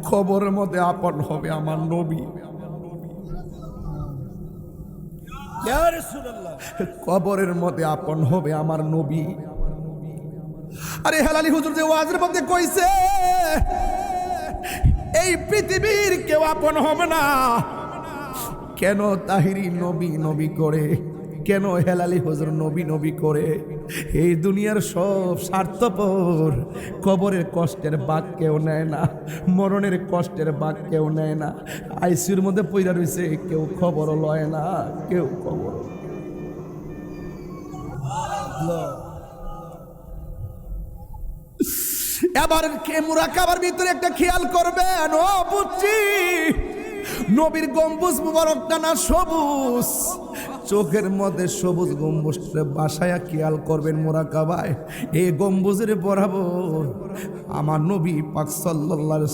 কবরের মধ্যে আপন হবে আমার নবী। ইয়া রাসূলুল্লাহ, কবরের মধ্যে আপন হবে আমার নবী। আরে হেলালি হুজুর যে ওয়াজের মধ্যে কইছে এই পৃথিবীর কেউ আপন হবে না, কেন তাহিরি নবী নবী করে, কেন হেলালি হুজুর নবী নবী করে? এই দুনিয়ার সব স্বার্থপর কবরের কষ্টের বাক কেউ নেয় না, মরণের কষ্টের বাক কেউ নেয় না। আইসিউর মধ্যে পইরা রইছে, কেউ খবরও লয় না, কেউ খবর। এবার কে মুরাকাবার ভিতরে একটা খেয়াল করবেন, ও বুঝছি নবীর গম্বুজ মুবারকটা না সবুজ, চোখের মধ্যে সবুজ গম্বুজটা বাসায়া খেয়াল করবেন মুরাকাবায়। এই গম্বুজের বরাবর আমার নবী পাক সাল্লাল্লাহু